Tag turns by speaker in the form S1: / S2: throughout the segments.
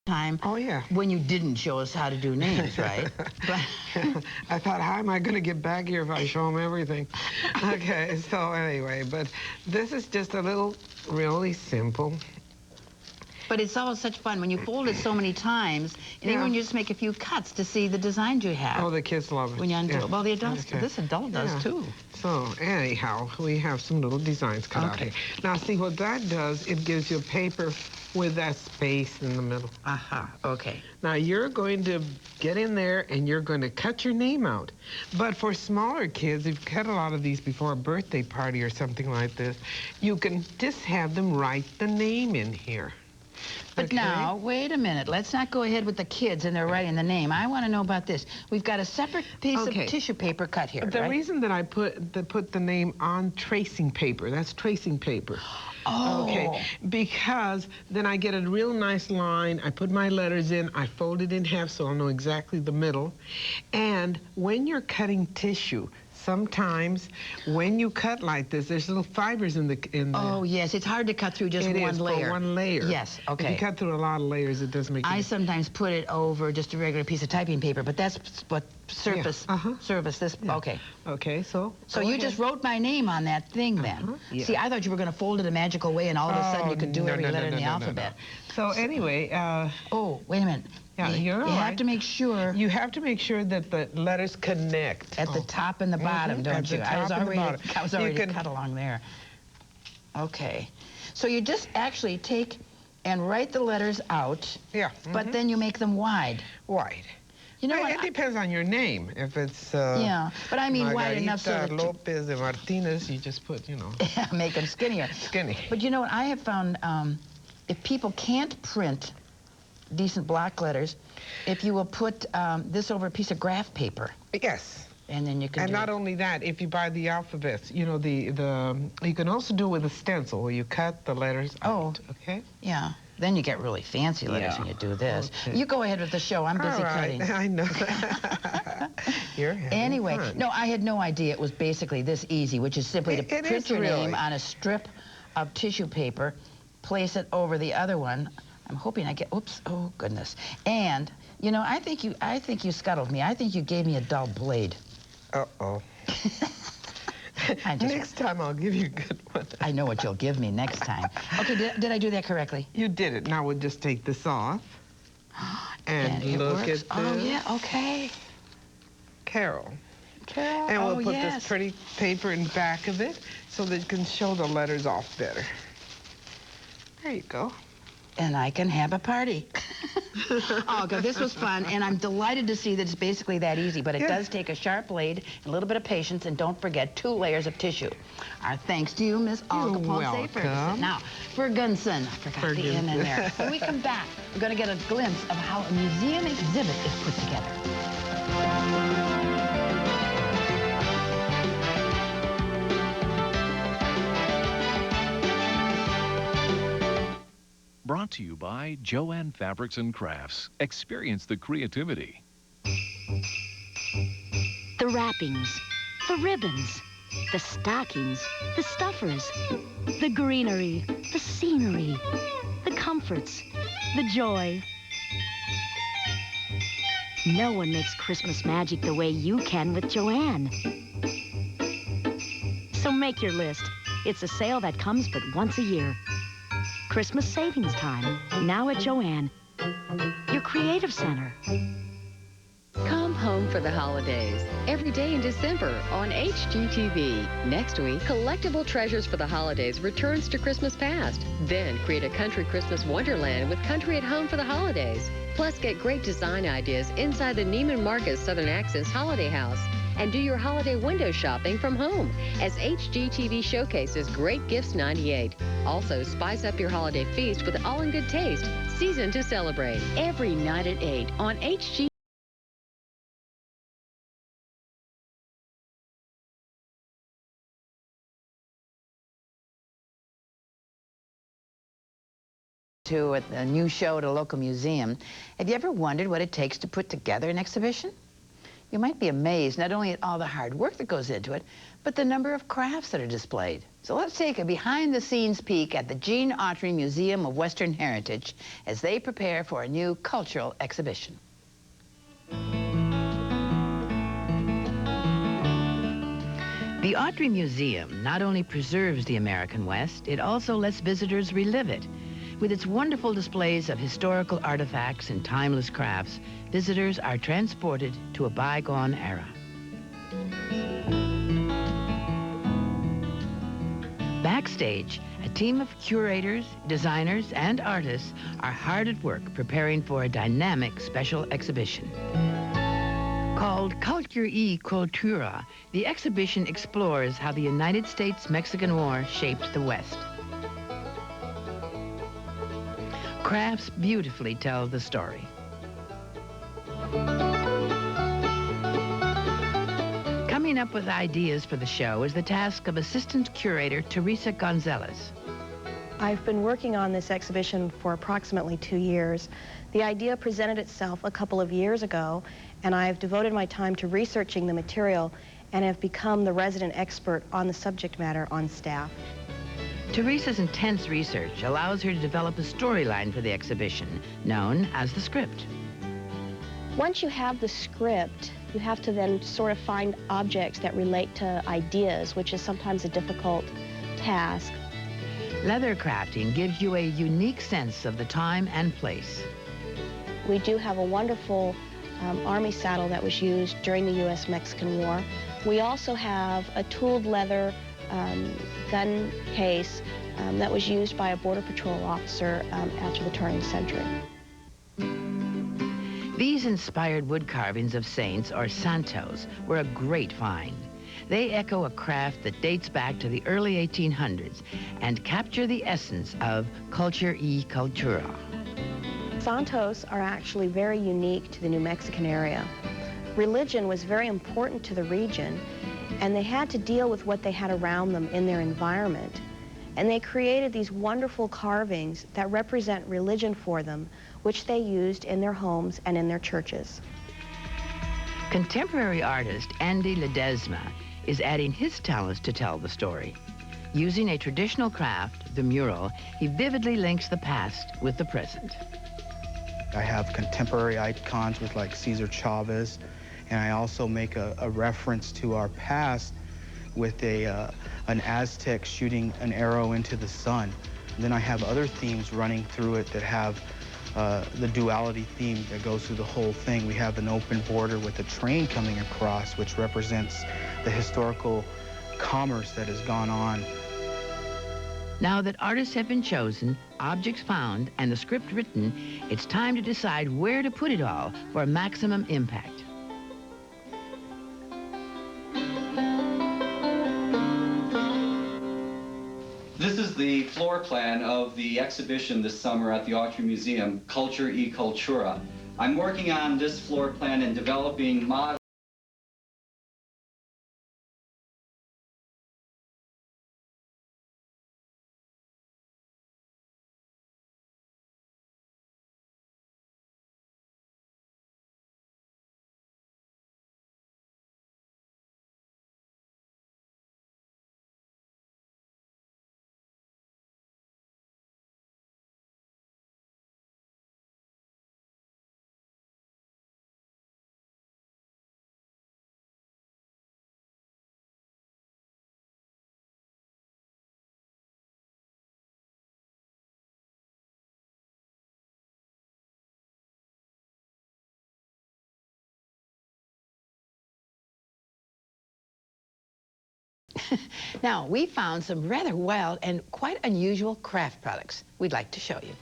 S1: time.
S2: Oh, yeah.
S1: When you didn't show us how to do names, right? But
S2: I thought, how am I going to get back here if I show them everything? Okay, so anyway, but this is just a little really simple.
S1: But it's always such fun when you fold it so many times, and even when you just make a few cuts to see the designs you have.
S2: Oh, the kids love it.
S1: When you undo it. Well, the adults, this adult does too.
S2: So anyhow, we have some little designs cut out here. Now, see what that does, it gives you a paper with that space in the middle.
S1: Okay.
S2: Now, you're going to get in there and you're going to cut your name out. But for smaller kids, if you've cut a lot of these before a birthday party or something like this, you can just have them write the name in here.
S1: But now, wait a minute. Let's not go ahead with the kids and they're writing the name. I want to know about this. We've got a separate piece of tissue paper cut here,
S2: The reason that I put the name on tracing paper, that's tracing paper.
S1: Oh.
S2: Okay, because then I get a real nice line, I put my letters in, I fold it in half so I'll know exactly the middle. And when you're cutting tissue, sometimes when you cut like this, there's little fibers in the...
S1: Oh, yes. It's hard to cut through just one layer.
S2: For one layer.
S1: Yes, okay.
S2: If you cut through a lot of layers, it doesn't make
S1: I sometimes put it over just a regular piece of typing paper, but that's what surface, okay.
S2: Okay, so...
S1: So you just wrote my name on that thing then. See, I thought you were going to fold it a magical way and all of a sudden you could do every letter in the alphabet.
S2: So anyway...
S1: oh, wait a minute.
S2: Yeah,
S1: you have to make sure...
S2: You have to make sure that the letters connect.
S1: At the top and the bottom, don't you? I was already cut along there. Okay. So you just actually take and write the letters out.
S2: Yeah.
S1: But then you make them wide.
S2: Wide.
S1: You know what?
S2: It depends on your name. If it's...
S1: yeah, but I mean wide enough so that...
S2: Lopez and Martinez, you just put, you know...
S1: make them skinnier.
S2: Skinny.
S1: But you know what? I have found if people can't print decent block letters, if you will put this over a piece of graph paper.
S2: Yes.
S1: And then you can
S2: And not only that, if you buy the alphabets, you know, you can also do it with a stencil where you cut the letters out. Okay?
S1: Yeah. Then you get really fancy letters when you do this. Okay. You go ahead with the show. I'm busy cutting.
S2: I know. You're having fun.
S1: No, I had no idea it was basically this easy, which is simply to print your name on a strip of tissue paper, place it over the other one. I'm hoping I get, oops, oh goodness. And, you know, I think you scuttled me. I think you gave me a dull blade.
S2: Uh-oh. Next time I'll give you a good one.
S1: I know what you'll give me next time. Okay, did I do that correctly?
S2: You did it. Now we'll just take this off. And look at this.
S1: Oh, yeah, okay.
S2: Carol.
S1: Carol,
S2: and we'll put this pretty paper in back of it so that you can show the letters off better. There you go.
S1: And I can have a party. Oh, God, this was fun, and I'm delighted to see that it's basically that easy, but it does take a sharp blade, a little bit of patience, and don't forget 2 layers of tissue. Our thanks to you, Miss Olga Ponce Ferguson. Now, Ferguson. I forgot the N in there. When we come back, we're going to get a glimpse of how a museum exhibit is put together.
S3: Brought to you by Joann Fabrics and Crafts. Experience the creativity.
S4: The wrappings, the ribbons, the stockings, the stuffers, the greenery, the scenery, the comforts, the joy. No one makes Christmas magic the way you can with Joann. So make your list. It's a sale that comes but once a year. Christmas savings time, now at Joann, your creative center.
S5: Come home for the holidays, every day in December on HGTV. Next week, Collectible Treasures for the Holidays returns to Christmas Past. Then create a country Christmas wonderland with Country at Home for the holidays. Plus, get great design ideas inside the Neiman Marcus Southern Accents Holiday House. And do your holiday window shopping from home as HGTV showcases Great Gifts 98. Also, spice up your holiday feast with All in Good Taste, Season to Celebrate. Every night at 8 on HGTV.
S1: To a new show at a local museum. Have you ever wondered what it takes to put together an exhibition? You might be amazed not only at all the hard work that goes into it, but but the number of crafts that are displayed. So let's take a behind-the-scenes peek at the Gene Autry Museum of Western Heritage as they prepare for a new cultural exhibition. The Autry Museum not only preserves the American West, it also lets visitors relive it. With its wonderful displays of historical artifacts and timeless crafts, visitors are transported to a bygone era. Backstage, a team of curators, designers, and artists are hard at work preparing for a dynamic special exhibition. Called Culture y Cultura, the exhibition explores how the United States-Mexican War shaped the West. Crafts beautifully tell the story. Coming up with ideas for the show is the task of assistant curator Teresa Gonzalez.
S6: I've been working on this exhibition for approximately 2 years. The idea presented itself a couple of years ago, and I've devoted my time to researching the material and have become the resident expert on the subject matter on staff.
S1: Teresa's intense research allows her to develop a storyline for the exhibition, known as the script.
S6: Once you have the script, you have to then sort of find objects that relate to ideas, which is sometimes a difficult task.
S1: Leather crafting gives you a unique sense of the time and place.
S6: We do have a wonderful Army saddle that was used during the U.S.-Mexican War. We also have a tooled leather gun case that was used by a Border Patrol officer after the turn of the century.
S1: These inspired wood carvings of saints, or santos, were a great find. They echo a craft that dates back to the early 1800s and capture the essence of culture y cultura.
S6: Santos are actually very unique to the New Mexican area. Religion was very important to the region, and they had to deal with what they had around them in their environment. And they created these wonderful carvings that represent religion for them, which they used in their homes and in their churches.
S1: Contemporary artist Andy Ledesma is adding his talents to tell the story. Using a traditional craft, the mural, he vividly links the past with the present.
S7: I have contemporary icons with like Cesar Chavez, and I also make a reference to our past with an Aztec shooting an arrow into the sun. And then I have other themes running through it that have the duality theme that goes through the whole thing. We have an open border with a train coming across, which represents the historical commerce that has gone on.
S1: Now that artists have been chosen, objects found, and the script written, it's time to decide where to put it all for maximum impact.
S8: This is the floor plan of the exhibition this summer at the Autry Museum, Culture y Cultura. I'm working on this floor plan and developing models.
S1: Now, we found some rather wild and quite unusual craft products we'd like to show you.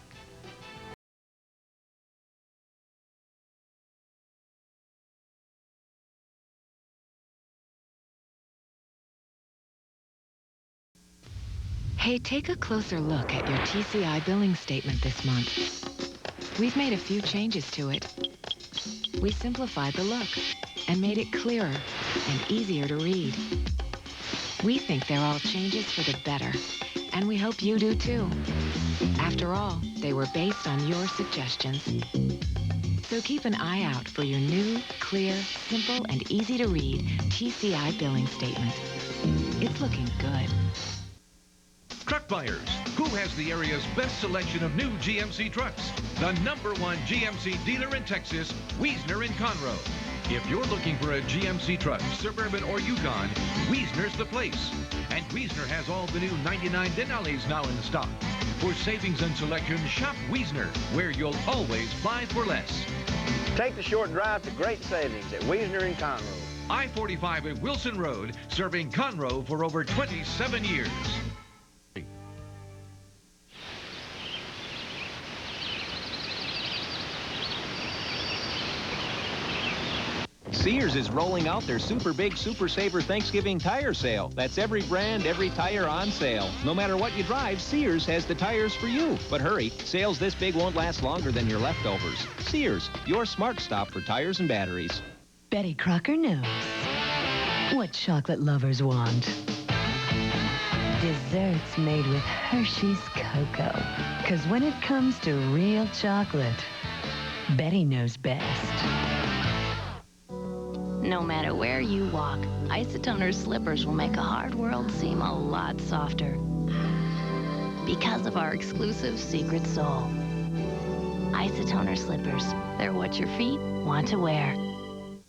S9: Hey, take a closer look at your TCI billing statement this month. We've made a few changes to it. We simplified the look and made it clearer and easier to read. We think they're all changes for the better, and we hope you do too. After all, they were based on your suggestions. So keep an eye out for your new, clear, simple, and easy to read TCI billing statement. It's looking good.
S3: Truck buyers, who has the area's best selection of new GMC trucks? The #1 GMC dealer in Texas, Wiesner in Conroe. If you're looking for a GMC truck, Suburban or Yukon, Wiesner's the place. And Wiesner has all the new 99 Denali's now in stock. For savings and selection, shop Wiesner, where you'll always buy for less.
S10: Take the short drive to great savings at Wiesner in Conroe.
S3: I-45 at Wilson Road, serving Conroe for over 27 years.
S11: Sears is rolling out their super big Super Saver Thanksgiving tire sale. That's every brand, every tire on sale. No matter what you drive, Sears has the tires for you. But hurry, sales this big won't last longer than your leftovers. Sears, your smart stop for tires and batteries.
S12: Betty Crocker knows what chocolate lovers want. Desserts made with Hershey's cocoa. 'Cause when it comes to real chocolate, Betty knows best.
S4: No matter where you walk, Isotoner's slippers will make a hard world seem a lot softer. Because of our exclusive secret sole. Isotoner slippers. They're what your feet want to wear.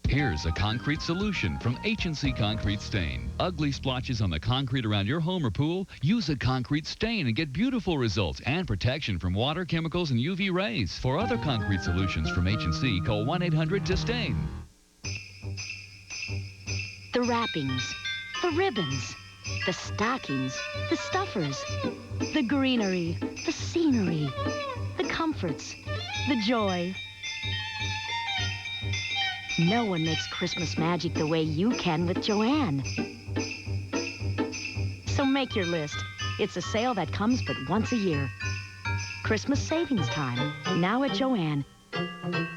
S13: Here's a concrete solution from H&C Concrete Stain. Ugly splotches on the concrete around your home or pool? Use a concrete stain and get beautiful results and protection from water, chemicals, and UV rays. For other concrete solutions from H&C, call 1-800-STAIN.
S4: The wrappings, the ribbons, the stockings, the stuffers, the greenery, the scenery, the comforts, the joy. No one makes Christmas magic the way you can with Joanne. So make your list. It's a sale that comes but once a year. Christmas savings time, now at Joanne,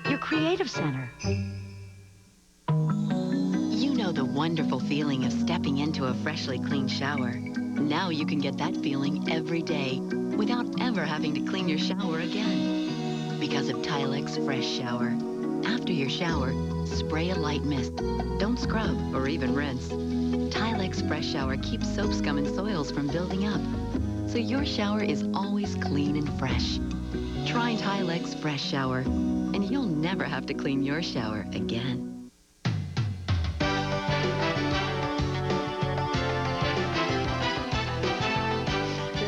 S4: your creative center.
S14: You know the wonderful feeling of stepping into a freshly cleaned shower. Now you can get that feeling every day without ever having to clean your shower again. Because of Tilex Fresh Shower. After your shower, spray a light mist. Don't scrub or even rinse. Tilex Fresh Shower keeps soap scum and soils from building up. So your shower is always clean and fresh. Try Tilex Fresh Shower, and you'll never have to clean your shower again.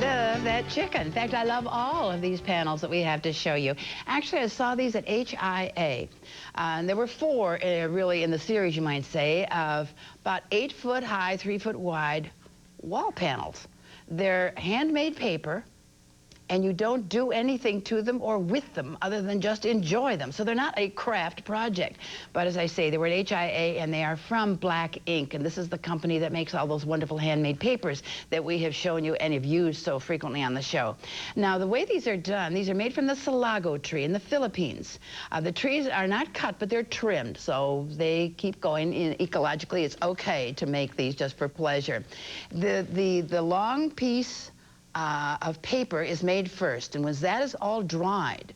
S1: Love that chicken. In fact, I love all of these panels that we have to show you. Actually, I saw these at HIA. And there were 4 really in the series, you might say, of about 8 foot high, 3 foot wide wall panels. They're handmade paper, and you don't do anything to them or with them other than just enjoy them. So they're not a craft project. But as I say, they were at HIA, and they are from Black Ink, and this is the company that makes all those wonderful handmade papers that we have shown you and have used so frequently on the show. Now, the way these are done, these are made from the Salago tree in the Philippines. The trees are not cut, but they're trimmed, so they keep going. Ecologically, it's okay to make these just for pleasure. The long piece of paper is made first, and when that is all dried,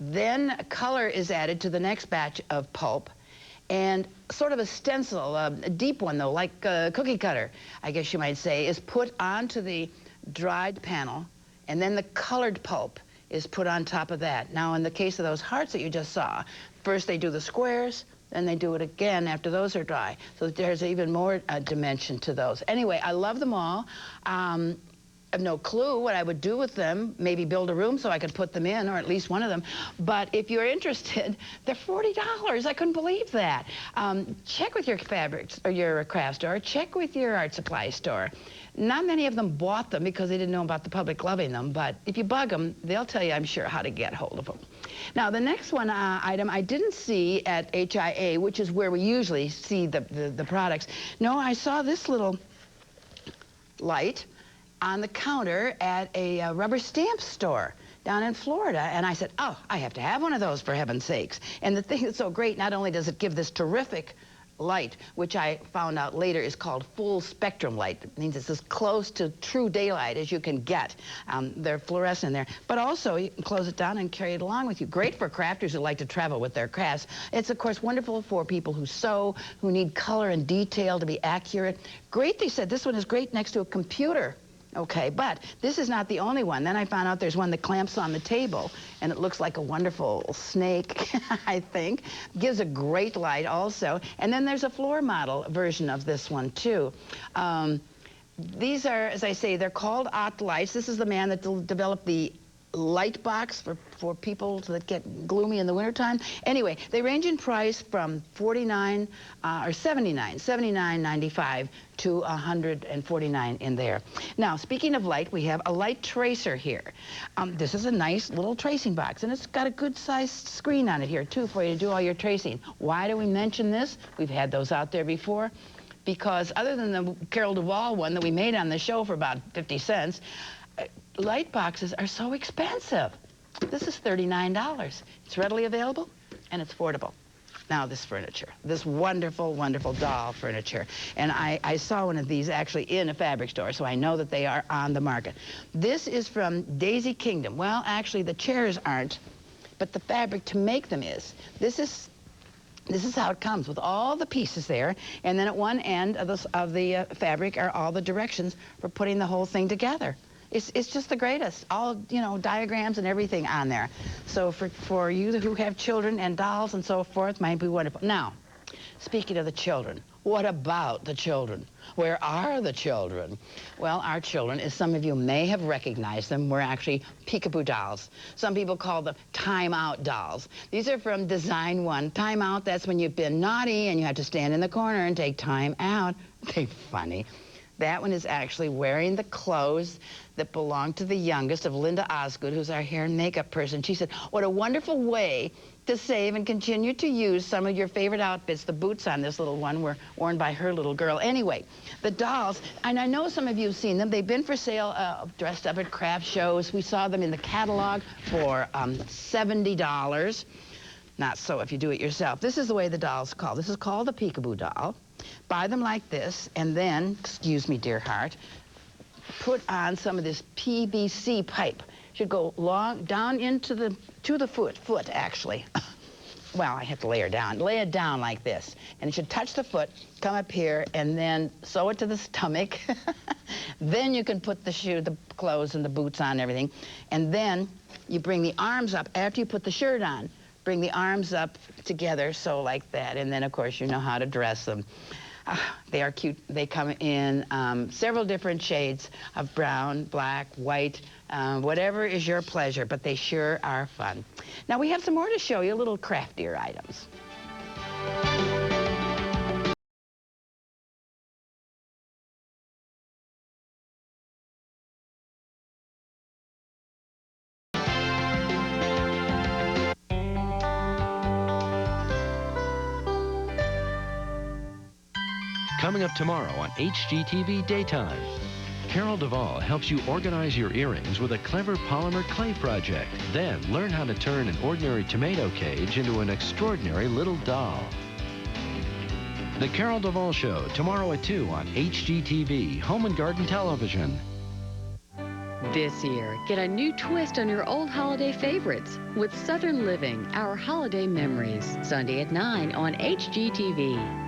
S1: then color is added to the next batch of pulp, and sort of a stencil, a deep one though, like a cookie cutter, I guess you might say, is put onto the dried panel, and then the colored pulp is put on top of that. Now, in the case of those hearts that you just saw, first they do the squares, then they do it again after those are dry. So there's even more dimension to those. Anyway, I love them all. I have no clue what I would do with them. Maybe build a room so I could put them in, or at least one of them. But if you're interested, they're $40. I couldn't believe that. Check with your fabrics or your craft store. Check with your art supply store. Not many of them bought them because they didn't know about the public loving them. But if you bug them, they'll tell you, I'm sure, how to get hold of them. Now, the next one item I didn't see at HIA, which is where we usually see the products. No, I saw this little light on the counter at a rubber stamp store down in Florida, and I said, oh, I have to have one of those, for heaven's sakes. And the thing that's so great, not only does it give this terrific light, which I found out later is called full spectrum light. It means it's as close to true daylight as you can get. They're fluorescent in there. But also, you can close it down and carry it along with you. Great for crafters who like to travel with their crafts. It's, of course, wonderful for people who sew, who need color and detail to be accurate. Great, they said, this one is great next to a computer. Okay, but this is not the only one. Then I found out there's one that clamps on the table, and it looks like a wonderful snake, I think. Gives a great light also. And then there's a floor model version of this one, too. These are, as I say, they're called Ott lights. This is the man that developed the light box for people that get gloomy in the wintertime. Anyway, they range in price from $79.95 to $149 in there. Now, speaking of light, we have a light tracer here. This is a nice little tracing box, and it's got a good-sized screen on it here, too, for you to do all your tracing. Why do we mention this? We've had those out there before. Because other than the Carol Duvall one that we made on the show for about 50 cents, light boxes are so expensive. This is $39. It's readily available, and it's affordable. Now, this furniture, this wonderful, wonderful doll furniture. And I saw one of these actually in a fabric store, so I know that they are on the market. This is from Daisy Kingdom. Well, actually, the chairs aren't, but the fabric to make them is. This is how it comes, with all the pieces there, and then at one end of the fabric are all the directions for putting the whole thing together. It's just the greatest. All, you know, diagrams and everything on there. So for you who have children and dolls and so forth, might be wonderful. Now, speaking of the children, what about the children? Where are the children? Well, our children, as some of you may have recognized them, were actually peekaboo dolls. Some people call them time-out dolls. These are from Design One. Time-out, that's when you've been naughty and you have to stand in the corner and take time out. They're funny. That one is actually wearing the clothes that belong to the youngest of Linda Osgood, who's our hair and makeup person. She said, what a wonderful way to save and continue to use some of your favorite outfits. The boots on this little one were worn by her little girl. Anyway, the dolls, and I know some of you have seen them. They've been for sale, dressed up at craft shows. We saw them in the catalog for $70. Not so if you do it yourself. This is the way the doll's called. This is called a peekaboo doll. Buy them like this, and then, excuse me, dear heart, put on some of this PVC pipe. Should go long down into the foot actually. Well, I have to lay her down. Lay it down like this, and it should touch the foot, come up here, and then sew it to the stomach. Then you can put the shoe, the clothes, and the boots on and everything, and then you bring the arms up after you put the shirt on. Bring the arms up together, so like that, and then, of course, you know how to dress them. They are cute. They come in several different shades of brown, black, white, whatever is your pleasure, but they sure are fun. Now, we have some more to show you, little craftier items.
S15: Coming up tomorrow on HGTV Daytime, Carol Duvall helps you organize your earrings with a clever polymer clay project. Then learn how to turn an ordinary tomato cage into an extraordinary little doll. The Carol Duvall Show, tomorrow at 2 on HGTV, Home and Garden Television.
S5: This year, get a new twist on your old holiday favorites with Southern Living, Our Holiday Memories, Sunday at 9 on HGTV.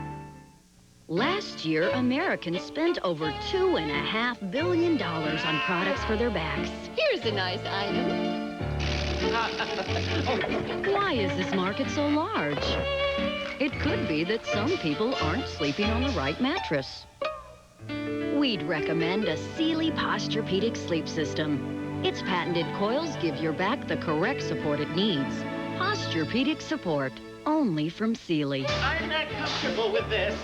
S16: Last year, Americans spent over $2.5 billion on products for their backs.
S17: Here's a nice item.
S16: Why is this market so large? It could be that some people aren't sleeping on the right mattress. We'd recommend a Sealy Posturepedic sleep system. Its patented coils give your back the correct support it needs. Posturepedic support, only from Sealy.
S18: I'm not comfortable with this.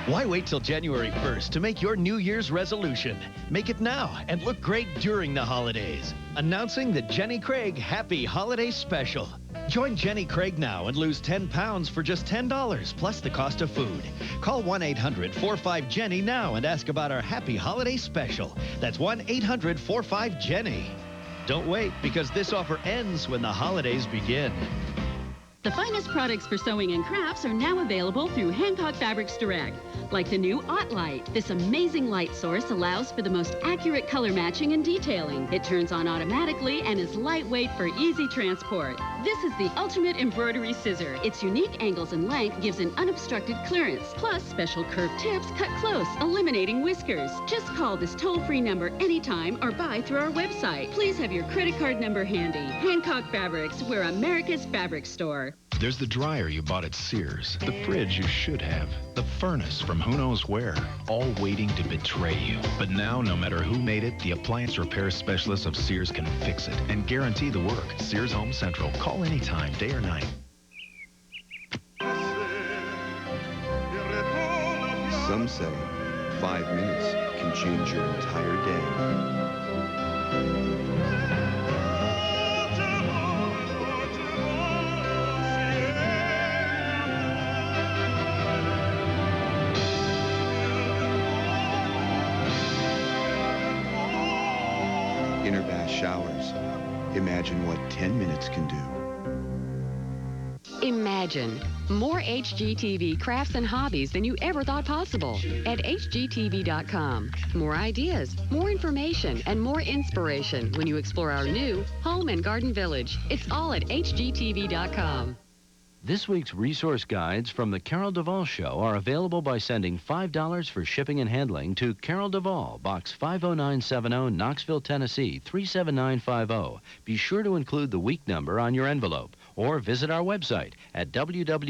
S19: Why wait till January 1st to make your New Year's resolution? Make it now and look great during the holidays. Announcing the Jenny Craig Happy Holiday Special. Join Jenny Craig now and lose 10 pounds for just $10 plus the cost of food. Call 1-800-45-JENNY now and ask about our Happy Holiday Special. That's 1-800-45-JENNY. Don't wait, because this offer ends when the holidays begin.
S20: The finest products for sewing and crafts are now available through Hancock Fabrics Direct, like the new OttLight. This amazing light source allows for the most accurate color matching and detailing. It turns on automatically and is lightweight for easy transport. This is the ultimate embroidery scissor. Its unique angles and length gives an unobstructed clearance. Plus, special curved tips cut close, eliminating whiskers. Just call this toll-free number anytime or buy through our website. Please have your credit card number handy. Hancock Fabrics, we're America's fabric store.
S21: There's the dryer you bought at Sears, the fridge you should have, the furnace from who knows where, all waiting to betray you. But now, no matter who made it, the appliance repair specialists of Sears can fix it and guarantee the work. Sears Home Central. Call anytime, day or night.
S22: Some say 5 minutes can change your entire day. Inner bath showers. Imagine what 10 minutes can do.
S5: Imagine more HGTV crafts and hobbies than you ever thought possible at HGTV.com. More ideas, more information, and more inspiration when you explore our new Home and Garden Village. It's all at HGTV.com.
S15: This week's resource guides from the Carol Duvall Show are available by sending $5 for shipping and handling to Carol Duvall, Box 50970, Knoxville, Tennessee 37950. Be sure to include the week number on your envelope or visit our website at www.hgtv.com.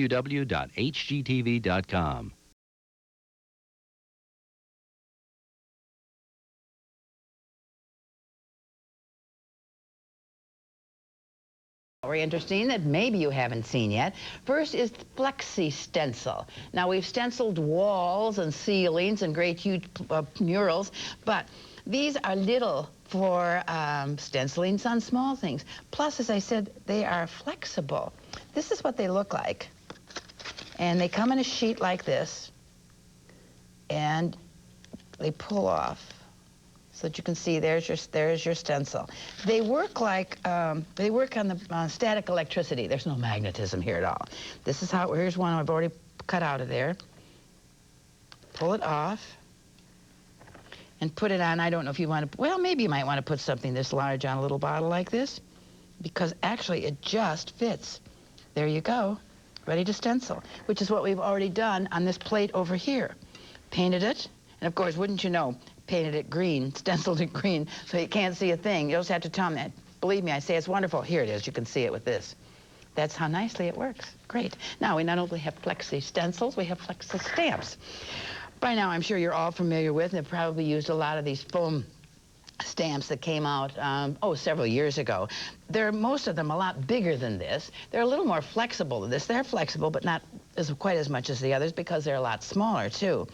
S1: Very interesting that maybe you haven't seen yet. First is Flexi-stencil. Now, we've stenciled walls and ceilings and great huge murals, but these are little for stenciling on small things. Plus, as I said, they are flexible. This is what they look like. And they come in a sheet like this, and they pull off. So that you can see there's your stencil. They work like they work on the static electricity. There's no magnetism here at all. This is how. Here's one I've already cut out of there. Pull it off and put it on. I don't know if you want to. Well, maybe you might want to put something this large on a little bottle like this, because actually it just fits. There you go, ready to stencil. Which is what we've already done on this plate over here. Painted it, and of course, wouldn't you know? Painted it green, stenciled it green, so you can't see a thing. You just have to tell me that. Believe me, I say it's wonderful. Here it is. You can see it with this. That's how nicely it works. Great. Now, we not only have Flexi stencils, we have Flexi stamps. By now, I'm sure you're all familiar with, and have probably used a lot of these foam stamps that came out, several years ago. Most of them a lot bigger than this. They're a little more flexible than this. They're flexible, but not quite as much as the others because they're a lot smaller, too.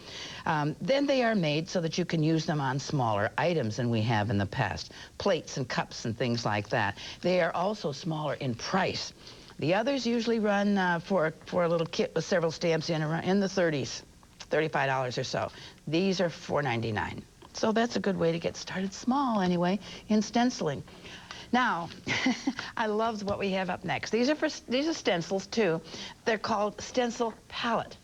S1: Then they are made so that you can use them on smaller items than we have in the past. Plates and cups and things like that. They are also smaller in price. The others usually run for a little kit with several stamps in the 30s, $35 or so. Are $4.99. So that's a good way to get started small, anyway, in stenciling. Now, I love what we have up next. These are stencils, too. They're called stencil palette.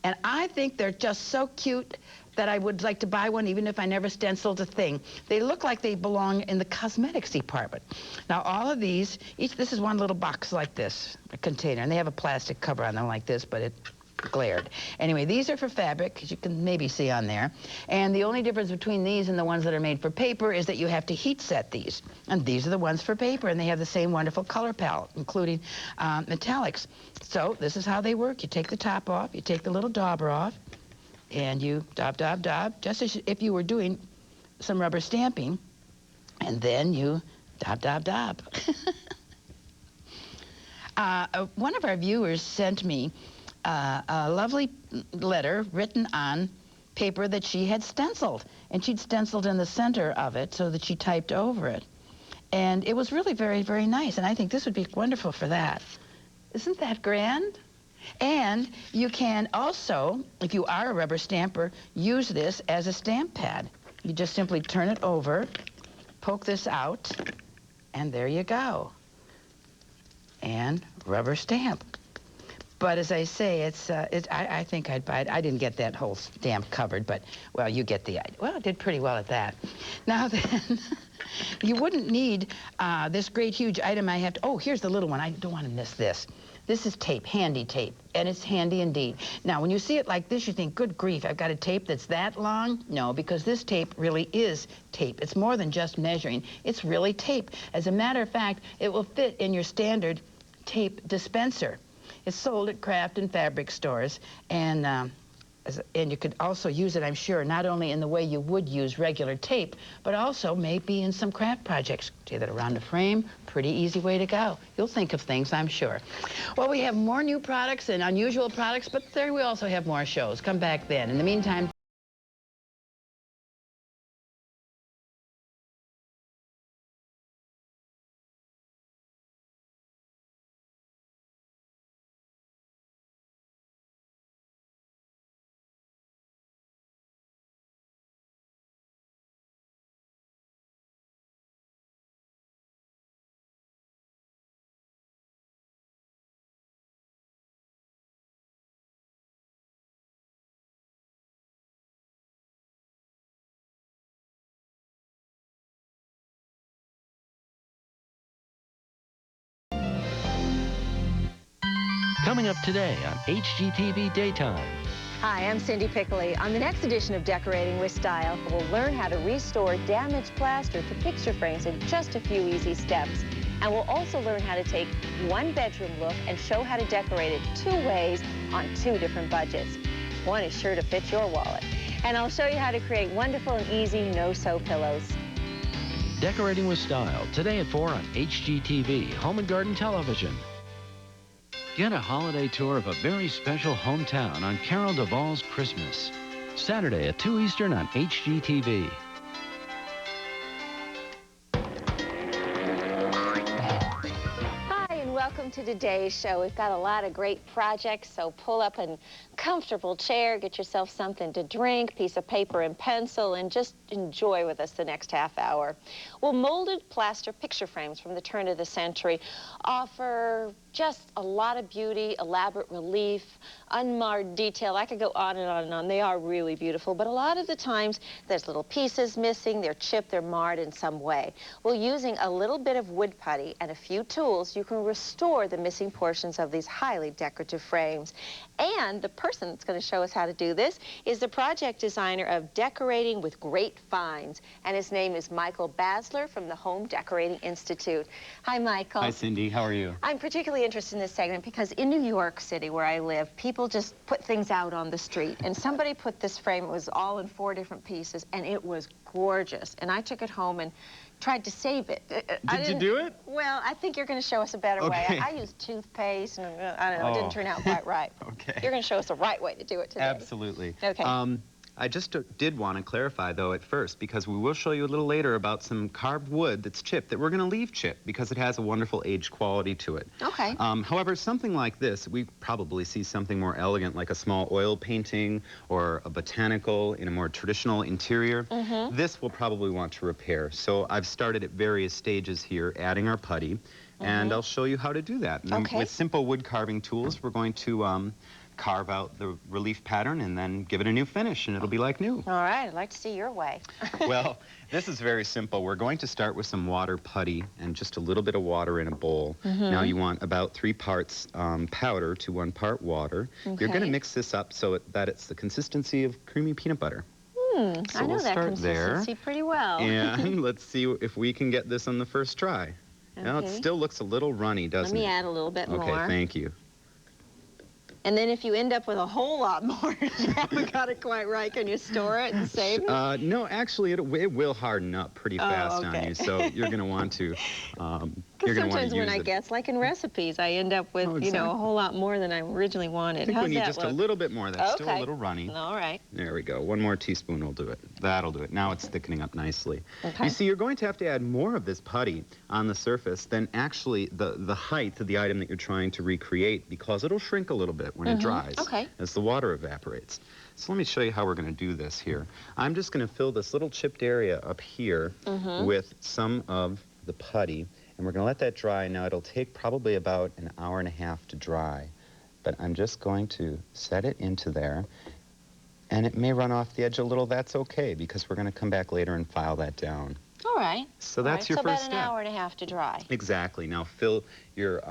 S1: And I think they're just so cute that I would like to buy one even if I never stenciled a thing. They look like they belong in the cosmetics department. Now, all of these, this is one little box like this, a container, and they have a plastic cover on them like this, but it glared. Anyway, these are for fabric, as you can maybe see on there. And the only difference between these and the ones that are made for paper is that you have to heat set these. And these are the ones for paper, and they have the same wonderful color palette, including metallics. So this is how they work. You take the top off, you take the little dauber off, and you daub, daub, daub, just as if you were doing some rubber stamping, and then you daub, daub, daub. One of our viewers sent me a lovely letter written on paper that she had stenciled. And she'd stenciled in the center of it so that she typed over it. And it was really very, very nice. And I think this would be wonderful for that. Isn't that grand? And you can also, if you are a rubber stamper, use this as a stamp pad. You just simply turn it over, poke this out, and there you go. And rubber stamp. But as I say, I think I'd buy it. I didn't get that whole stamp covered, but, well, you get the idea. Well, I did pretty well at that. Now then, you wouldn't need this great, huge item I have to... Oh, here's the little one. I don't want to miss this. This is tape, handy tape, and it's handy indeed. Now, when you see it like this, you think, good grief, I've got a tape that's that long? No, because this tape really is tape. It's more than just measuring. It's really tape. As a matter of fact, it will fit in your standard tape dispenser. It's sold at craft and fabric stores, and you could also use it, I'm sure, not only in the way you would use regular tape, but also maybe in some craft projects. See that around the frame? Pretty easy way to go. You'll think of things, I'm sure. Well, we have more new products and unusual products, but there we also have more shows. Come back then. In the meantime...
S15: Coming up today on HGTV Daytime.
S2: Hi, I'm Cindy Pickley. On the next edition of Decorating with Style, we'll learn how to restore damaged plaster to picture frames in just a few easy steps. And we'll also learn how to take one bedroom look and show how to decorate it 2 ways on 2 different budgets. One is sure to fit your wallet. And I'll show you how to create wonderful and easy no-sew pillows.
S15: Decorating with Style, today at 4 on HGTV, Home and Garden Television. Get a holiday tour of a very special hometown on Carol Duvall's Christmas. Saturday at 2 Eastern on HGTV.
S2: Hi, and welcome to today's show. We've got a lot of great projects, so pull up a comfortable chair, get yourself something to drink, piece of paper and pencil, and just enjoy with us the next half hour. Well, molded plaster picture frames from the turn of the century offer just a lot of beauty, elaborate relief, unmarred detail. I could go on and on and on. They are really beautiful, but a lot of the times there's little pieces missing, they're chipped, they're marred in some way. Well, using a little bit of wood putty and a few tools, you can restore the missing portions of these highly decorative frames. And the person that's going to show us how to do this is the project designer of Decorating with Great Finds, and his name is Michael Basler from the Home Decorating Institute. Hi, Michael.
S6: Hi, Cindy. How are you?
S2: I'm particularly interested in this segment because in New York City, where I live, people just put things out on the street, and somebody put this frame. It was all in 4 different pieces, and it was gorgeous. And I took it home and tried to save it.
S6: Did you do it?
S2: Well, I think you're going to show us a better way. I used toothpaste, and I don't know, it didn't turn out quite right.
S6: Okay.
S2: You're going to show us the right way to do it today.
S6: Absolutely.
S2: Okay.
S6: I just did want to clarify, though, at first, because we will show you a little later about some carved wood that's chipped that we're going to leave chipped because it has a wonderful aged quality to it.
S2: Okay.
S6: However, something like this, we probably see something more elegant, like a small oil painting or a botanical in a more traditional interior.
S2: Mm-hmm.
S6: This we'll probably want to repair. So I've started at various stages here, adding our putty, and I'll show you how to do that. And with simple wood carving tools, we're going to carve out the relief pattern and then give it a new finish, and it'll be like new.
S2: All right, I'd like to see your way.
S6: Well, this is very simple. We're going to start with some water putty and just a little bit of water in a bowl. Now you want about 3 parts powder to 1 part water. You're going to mix this up so that it's the consistency of creamy peanut butter.
S2: So I know
S6: we'll
S2: that
S6: start
S2: consistency pretty well.
S6: And let's see if we can get this on the first try. Now it still looks a little runny, doesn't it?
S2: Let me add a little bit more.
S6: Okay, thank you.
S2: And then if you end up with a whole lot more, you haven't got it quite right, can you store it and save it?
S6: No, actually, it will harden up pretty fast on you, so you're going to want to
S2: Because sometimes when I guess, like in recipes, I end up with, you know, a whole lot more than I originally wanted.
S6: I think we need just a little bit more. That's still a little runny.
S2: All right.
S6: There we go. 1 more teaspoon will do it. That'll do it. Now it's thickening up nicely.
S2: Okay.
S6: You see, you're going to have to add more of this putty on the surface than actually the height of the item that you're trying to recreate, because it'll shrink a little bit when it dries as the water evaporates. So let me show you how we're going to do this here. I'm just going to fill this little chipped area up here with some of the putty, And we're going to let that dry. Now, it'll take probably about an hour and a half to dry. But I'm just going to set it into there. And it may run off the edge a little. That's okay, because we're going to come back later and file that down.
S2: All right.
S6: So that's your first
S2: So
S6: step.
S2: about an hour and a half to dry.
S6: Exactly. Now fill your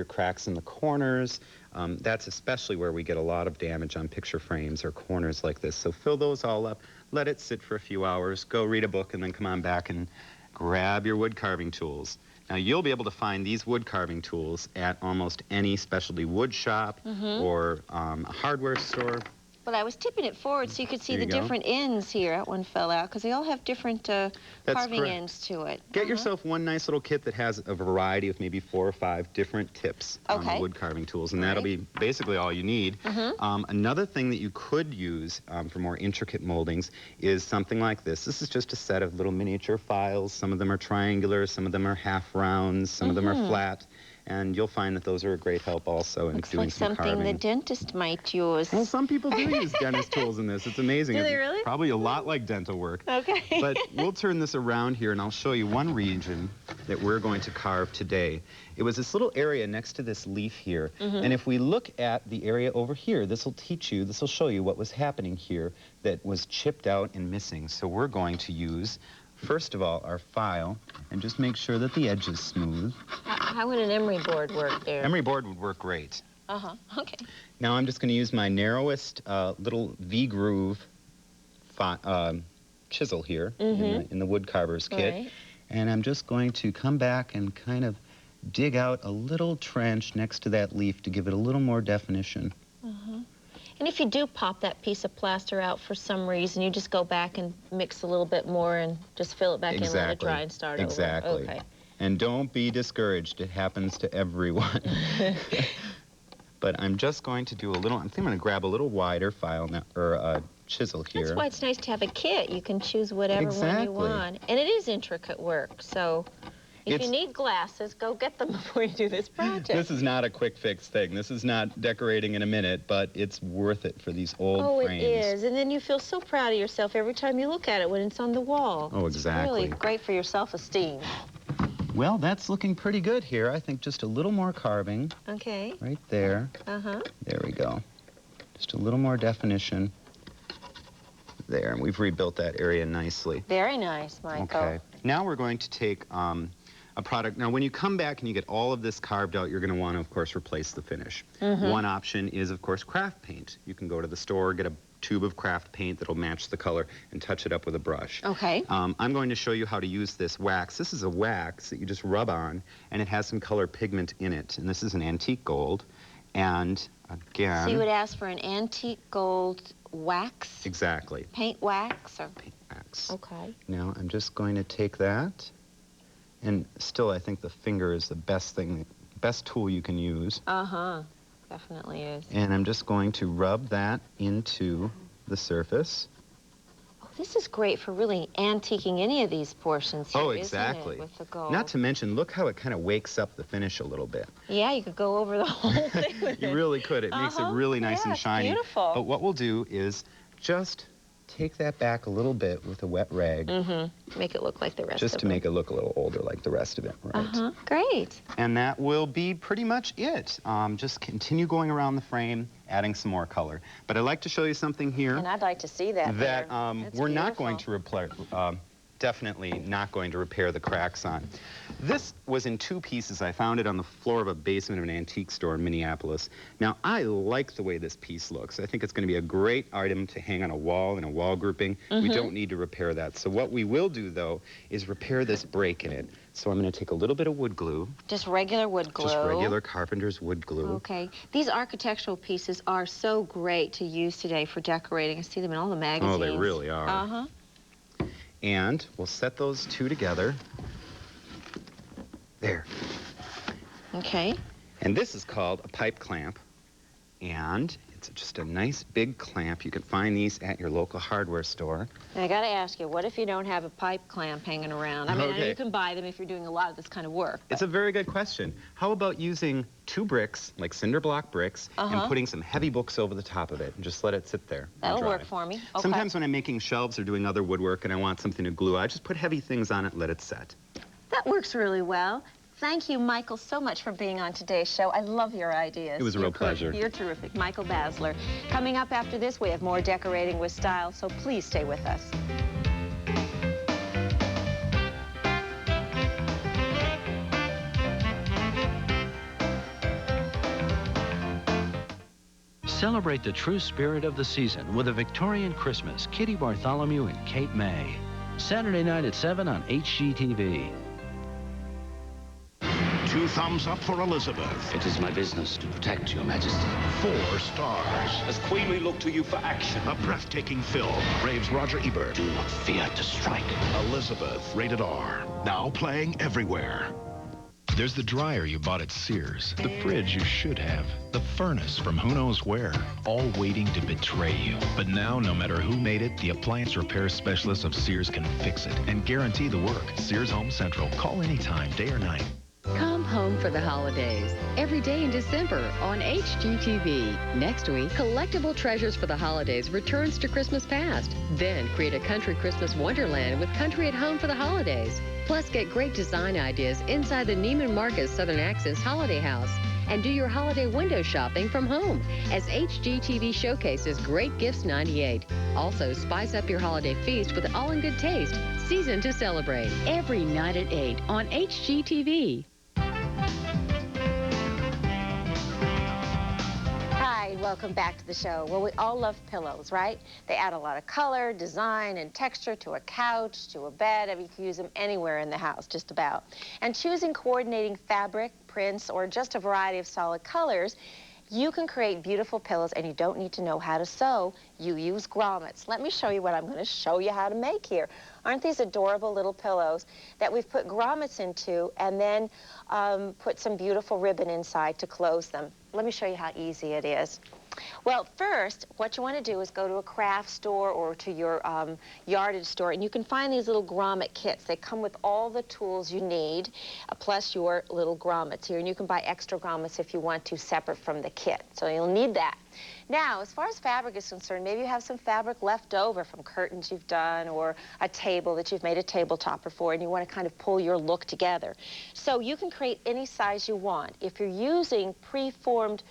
S6: cracks in the corners. That's especially where we get a lot of damage on picture frames or corners like this. So fill those all up. Let it sit for a few hours. Go read a book and then come on back and grab your wood carving tools. Now you'll be able to find these wood carving tools at almost any specialty wood shop or a hardware store.
S2: Well, I was tipping it forward so you could see
S6: There
S2: the
S6: you go.
S2: different ends here. That one fell out because they all have different carving
S6: correct.
S2: ends to it.
S6: Get yourself one nice little kit that has a variety of maybe 4 or 5 different tips on the wood carving tools, and that'll be basically all you need. Another thing that you could use for more intricate moldings is something like this. This is just a set of little miniature files. Some of them are triangular, some of them are half rounds, some of them are flat. And you'll find that those are a great help also in
S2: Looks
S6: doing
S2: like
S6: some
S2: something
S6: carving.
S2: the dentist might use.
S6: Well, some people do use dentist tools in this. It's amazing.
S2: Do they
S6: It's
S2: really?
S6: Probably a lot like dental work.
S2: Okay.
S6: But we'll turn this around here, and I'll show you one region that we're going to carve today. It was this little area next to this leaf here. And if we look at the area over here, this will show you what was happening here that was chipped out and missing. So we're going to use, first of all, our file, and just make sure that the edge is smooth.
S2: How would an emery board work there?
S6: Emery board would work great.
S2: Okay.
S6: Now I'm just going to use my narrowest little V-groove chisel here in the wood carver's kit.
S2: Right.
S6: And I'm just going to come back and kind of dig out a little trench next to that leaf to give it a little more definition.
S2: And if you do pop that piece of plaster out for some reason, you just go back and mix a little bit more and just fill it back in, let it dry and start over. Okay.
S6: And don't be discouraged. It happens to everyone. But I'm just going to do a little, I think I'm going to grab a little wider file now, or chisel here.
S2: That's why it's nice to have a kit. You can choose whatever one you want. And it is intricate work, so if you need glasses, go get them before you do this project.
S6: This is not a quick fix thing. This is not decorating in a minute, but it's worth it for these old frames.
S2: It is. And then you feel so proud of yourself every time you look at it when it's on the wall.
S6: Oh, exactly.
S2: It's really great for your self-esteem.
S6: Well, that's looking pretty good here. I think just a little more carving.
S2: Okay.
S6: Right there. There we go. Just a little more definition. There, and we've rebuilt that area nicely.
S2: Very nice, Michael.
S6: Okay. Now we're going to take a product. Now, when you come back and you get all of this carved out, you're going to want to, of course, replace the finish. One option is, of course, craft paint. You can go to the store, get a tube of craft paint that'll match the color, and touch it up with a brush.
S2: Okay.
S6: I'm going to show you how to use this wax. This is a wax that you just rub on, and it has some color pigment in it. And this is an antique gold. And again...
S2: So you would ask for an antique gold wax?
S6: Exactly.
S2: Paint wax? Or...
S6: Paint wax.
S2: Okay.
S6: Now, I'm just going to take that, and still I think the finger is the best thing, best tool you can use.
S2: Definitely is.
S6: And I'm just going to rub that into the surface.
S2: Oh, this is great for really antiquing any of these portions here,
S6: Exactly.
S2: isn't it, with the gold?
S6: Not to mention, look how it kind of wakes up the finish a little bit.
S2: Yeah, you could go over the whole thing with
S6: You really could. It makes it really nice and shiny.
S2: Beautiful.
S6: But what we'll do is just take that back a little bit with a wet rag.
S2: Make it look like the rest of it.
S6: Just to make it look a little older like the rest of it. Right.
S2: Great.
S6: And that will be pretty much it. Just continue going around the frame, adding some more color. But I'd like to show you something here.
S2: And I'd like to see that.
S6: That we're not going to replace, definitely not going to repair the cracks on. This was in 2 pieces. I found it on the floor of a basement of an antique store in Minneapolis. Now, I like the way this piece looks. I think it's going to be a great item to hang on a wall in a wall grouping. We don't need to repair that. So what we will do, though, is repair this break in it. So I'm going to take a little bit of wood glue.
S2: Just regular wood glue?
S6: Just regular carpenter's wood glue.
S2: Okay. These architectural pieces are so great to use today for decorating. I see them in all the magazines.
S6: Oh, they really are. And we'll set those 2 together. There.
S2: Okay.
S6: And this is called a pipe clamp. And it's just a nice big clamp. You can find these at your local hardware store.
S2: And I got to ask you, what if you don't have a pipe clamp hanging around? I mean, I know
S6: Okay.
S2: you can buy them if you're doing a lot of this kind of work.
S6: It's a very good question. How about using 2 bricks, like cinder block bricks, and putting some heavy books over the top of it and just let it sit there and
S2: That'll
S6: dry.
S2: work for me. Okay.
S6: Sometimes when I'm making shelves or doing other woodwork and I want something to glue, I just put heavy things on it, let it set.
S2: That works really well. Thank you, Michael, so much for being on today's show. I love your ideas.
S6: It was a real pleasure.
S2: You're terrific. Michael Basler. Coming up after this, we have more Decorating with Style, so please stay with us.
S15: Celebrate the true spirit of the season with a Victorian Christmas. Kitty Bartholomew and Kate May. Saturday night at 7 on HGTV.
S7: 2 thumbs up for Elizabeth.
S8: It is my business to protect your majesty.
S7: 4 stars.
S8: As queen, we look to you for action.
S7: A breathtaking film, raves Roger Ebert.
S8: Do not fear to strike.
S7: Elizabeth, rated R. Now playing everywhere.
S21: There's the dryer you bought at Sears, the fridge you should have, the furnace from who knows where, all waiting to betray you. But now, no matter who made it, the appliance repair specialists of Sears can fix it and guarantee the work. Sears Home Central. Call anytime, day or night.
S5: Come home for the holidays. Every day in December on HGTV. Next week, Collectible Treasures for the Holidays returns to Christmas Past. Then create a country Christmas wonderland with Country at Home for the Holidays. Plus, get great design ideas inside the Neiman Marcus Southern Accents Holiday House. And do your holiday window shopping from home as HGTV showcases Great Gifts 98. Also, spice up your holiday feast with All in Good Taste, season to celebrate. Every night at 8 on HGTV.
S2: Hi, welcome back to the show. Well, we all love pillows, right? They add a lot of color, design, and texture to a couch, to a bed. I mean, you can use them anywhere in the house, just about. And choosing coordinating fabric, prints, or just a variety of solid colors, you can create beautiful pillows, and you don't need to know how to sew. You use grommets. Let me show you what I'm going to show you how to make here. Aren't these adorable little pillows that we've put grommets into and then put some beautiful ribbon inside to close them? Let me show you how easy it is. Well, first, what you want to do is go to a craft store or to your yardage store, and you can find these little grommet kits. They come with all the tools you need, plus your little grommets here, and you can buy extra grommets if you want to, separate from the kit. So you'll need that. Now, as far as fabric is concerned, maybe you have some fabric left over from curtains you've done or a table that you've made a table topper for, and you want to kind of pull your look together. So you can create any size you want. If you're using preformed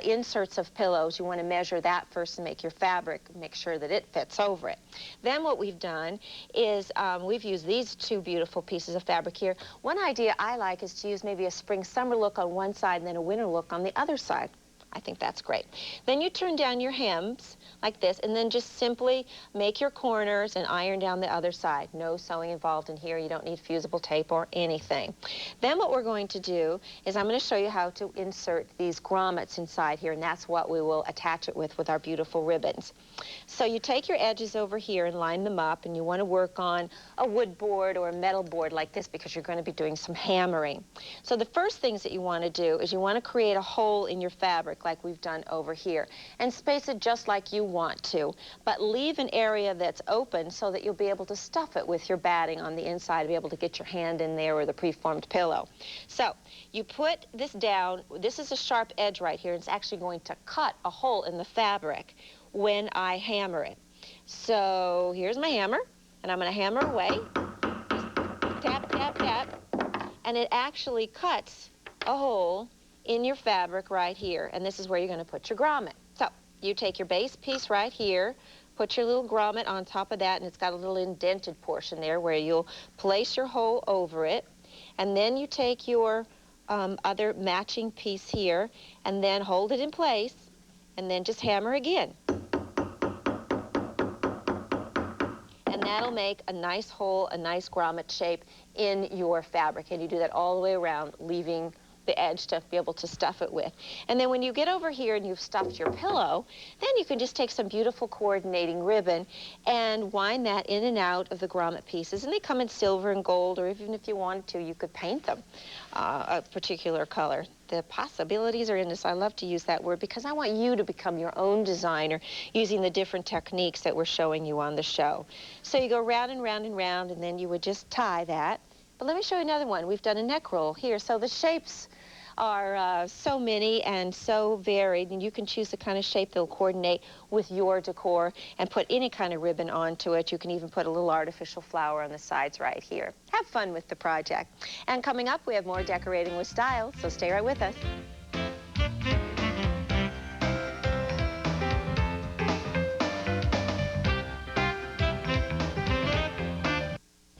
S2: inserts of pillows, you want to measure that first and make your fabric, make sure that it fits over it. Then what we've done is we've used these 2 beautiful pieces of fabric here. One idea I like is to use maybe a spring-summer look on one side and then a winter look on the other side. I think that's great. Then you turn down your hems like this, and then just simply make your corners and iron down the other side. No sewing involved in here. You don't need fusible tape or anything. Then what we're going to do is I'm going to show you how to insert these grommets inside here, and that's what we will attach it with our beautiful ribbons. So you take your edges over here and line them up, and you want to work on a wood board or a metal board like this because you're going to be doing some hammering. So the first things that you want to do is you want to create a hole in your fabric like we've done over here, and space it just like you want to, but leave an area that's open so that you'll be able to stuff it with your batting on the inside to be able to get your hand in there or the preformed pillow. So you put this down. This is a sharp edge right here. It's actually going to cut a hole in the fabric when I hammer it. So here's my hammer, and I'm going to hammer away. Tap, tap, tap, and it actually cuts a hole in your fabric right here, and this is where you're going to put your grommet. So you take your base piece right here, put your little grommet on top of that, and it's got a little indented portion there where you'll place your hole over it, and then you take your other matching piece here and then hold it in place and then just hammer again. And that'll make a nice hole, a nice grommet shape in your fabric, and you do that all the way around, leaving the edge to be able to stuff it with. And then when you get over here and you've stuffed your pillow, then you can just take some beautiful coordinating ribbon and wind that in and out of the grommet pieces. And they come in silver and gold, or even if you wanted to, you could paint them a particular color. The possibilities are endless. I love to use that word because I want you to become your own designer using the different techniques that we're showing you on the show. So you go round and round and round, and then you would just tie that. But let me show you another one. We've done a neck roll here. So the shapes are so many and so varied, and you can choose the kind of shape that will coordinate with your decor and put any kind of ribbon onto it. You can even put a little artificial flower on the sides right here. Have fun with the project. And coming up, we have more Decorating with Style, so stay right with us.